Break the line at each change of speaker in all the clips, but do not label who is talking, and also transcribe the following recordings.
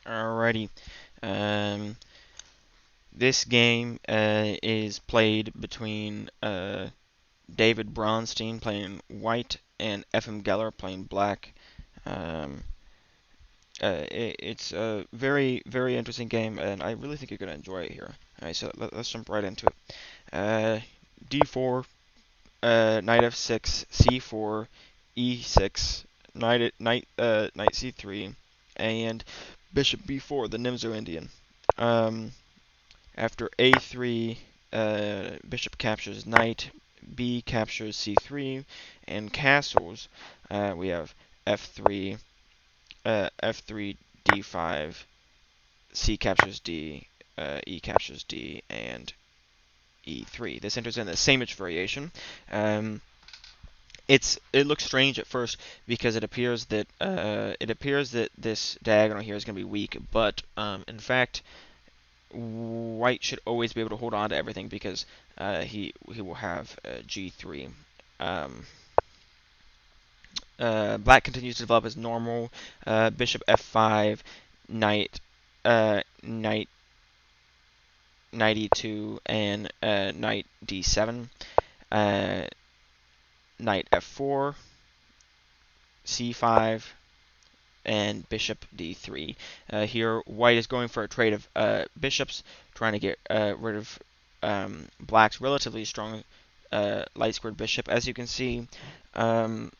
Alrighty. Um, this game is played between David Bronstein playing white and Efim Geller playing black. Um, it's a very, very interesting game, and I really think you're going to enjoy it here. Alright, so let's jump right into it. D4, knight f6, c4, e6, knight c3, and bishop b4. The Nimzo Indian. Um, After a3, bishop captures knight, b captures c3, and castles. We have f3, f3, d5, c captures d, e captures d, and e3. This enters in the same variation. Um, it looks strange at first because it appears that this diagonal here is going to be weak, but in fact white should always be able to hold on to everything because he will have g3. Um, Black continues to develop as normal. Bishop f5, knight knight knight e2, and knight d7. Uh, Knight f4, c5, and bishop d3. Here, white is going for a trade of bishops, trying to get rid of black's relatively strong light squared bishop. As you can see, um,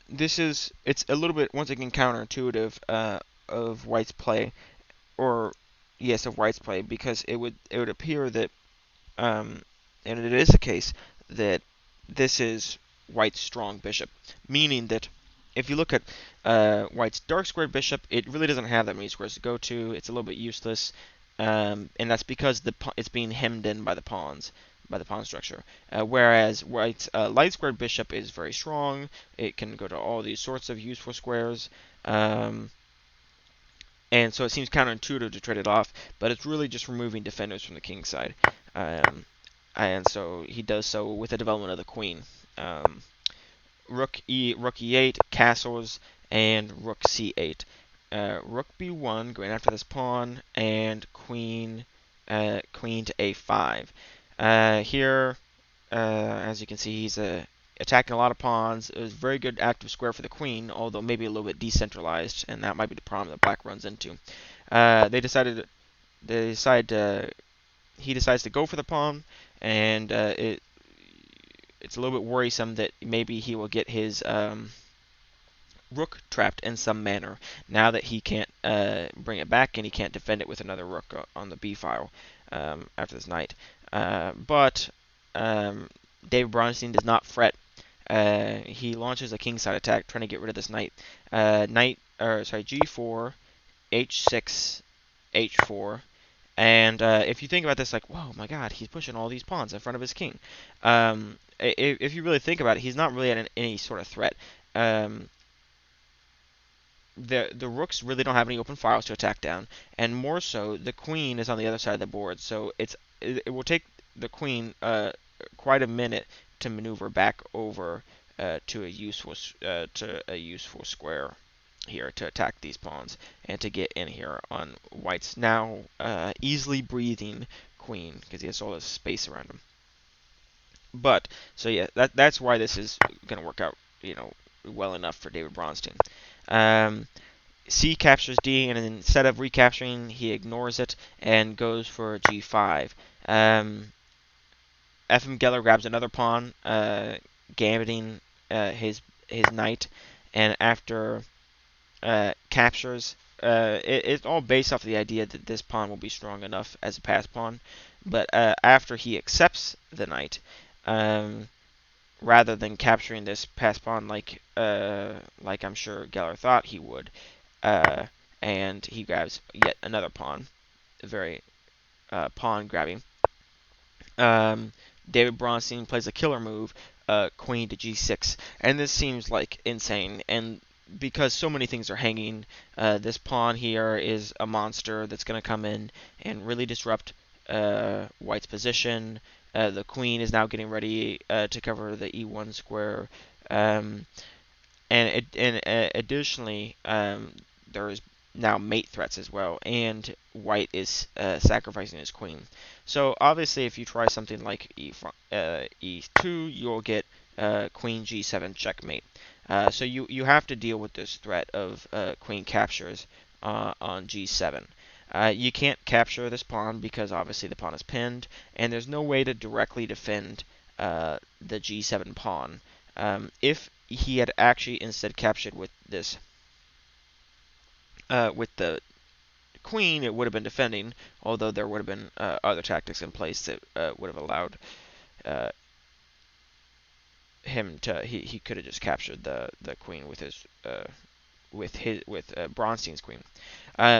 it's a little bit once again counterintuitive of white's play, or yes, of white's play, because it would appear that and it is the case that this is white's strong bishop, meaning that if you look at white's dark squared bishop, it really doesn't have that many squares to go to. It's a little bit useless, and that's because it's being hemmed in by the pawns, by the pawn structure. Whereas white's light squared bishop is very strong. It can go to all these sorts of useful squares. Um, and so it seems counterintuitive to trade it off, but it's really just removing defenders from the king side. Um, and so he does so with the development of the queen. Um, rook e8, castles, and rook c8. Rook b1 going after this pawn, and queen to a5. Here, as you can see, he's attacking a lot of pawns. It was a very good active square for the queen, although maybe a little bit decentralized, and that might be the problem that black runs into. They decided they decide he decides to go for the pawn, and it's a little bit worrisome that maybe he will get his rook trapped in some manner now that he can't bring it back and he can't defend it with another rook on the b file after this knight. But David Bronstein does not fret. He launches a kingside attack trying to get rid of this knight. G4, h6, h4. And if you think about this, like, whoa, my God, he's pushing all these pawns in front of his king. If you really think about it, he's not really at any sort of threat. Um, the rooks really don't have any open files to attack down, and more so, the queen is on the other side of the board. So it will take the queen quite a minute to maneuver back over to a useful square here to attack these pawns and to get in here on white's now easily breathing queen because he has all this space around him. But so yeah, that's why this is going to work out, well enough for David Bronstein. Um, C captures D, and instead of recapturing, he ignores it and goes for G5. Efim Geller grabs another pawn, gambiting his knight, and after captures, it's all based off the idea that this pawn will be strong enough as a pass pawn. But after he accepts the knight, rather than capturing this pass pawn like I'm sure Geller thought he would, uh, and he grabs yet another pawn, very pawn grabbing. Um, David Bronstein plays a killer move, queen to g6, and this seems like insane. And because so many things are hanging, this pawn here is a monster that's going to come in and really disrupt white's position. The queen is now getting ready to cover the e1 square. Um, and additionally, there is now mate threats as well, and white is sacrificing his queen. So obviously, if you try something like e2, you'll get queen g7 checkmate. So you have to deal with this threat of queen captures on g7. You can't capture this pawn because obviously the pawn is pinned, and there's no way to directly defend the g7 pawn. If he had actually instead captured with this with the queen, it would have been defending, although there would have been other tactics in place that would have allowed uh, him to. He could have just captured the queen with his Bronstein's queen.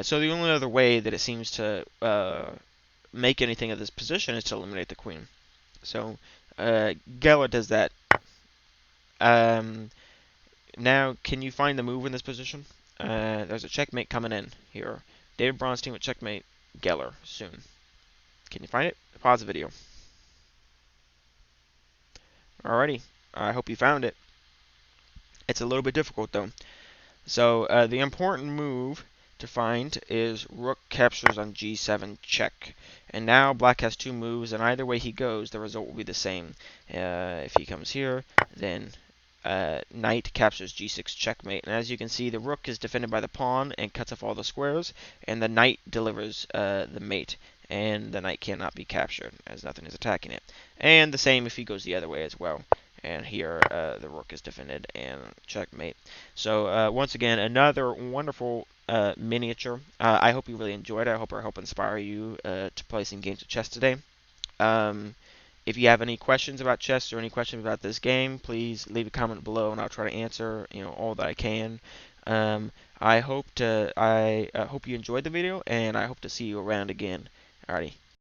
So the only other way that it seems to make anything of this position is to eliminate the queen. So Geller does that. Um, Now, can you find the move in this position? There's a checkmate coming in here. David Bronstein with checkmate Geller soon. Can you find it? Pause the video. Alrighty. I hope you found it. It's a little bit difficult though. So the important move to find is rook captures on g7 check. And now black has two moves, and either way he goes, the result will be the same. If he comes here, then knight captures g6 checkmate. And as you can see, the rook is defended by the pawn and cuts off all the squares, and the knight delivers the mate. And the knight cannot be captured, as nothing is attacking it. And the same if he goes the other way as well. And here the rook is defended and checkmate. So once again, another wonderful miniature. I hope you really enjoyed it. I hope I help inspire you to play some games of chess today. If you have any questions about chess or any questions about this game, please leave a comment below, and I'll try to answer all that I can. I hope you enjoyed the video, and I hope to see you around again. Alrighty,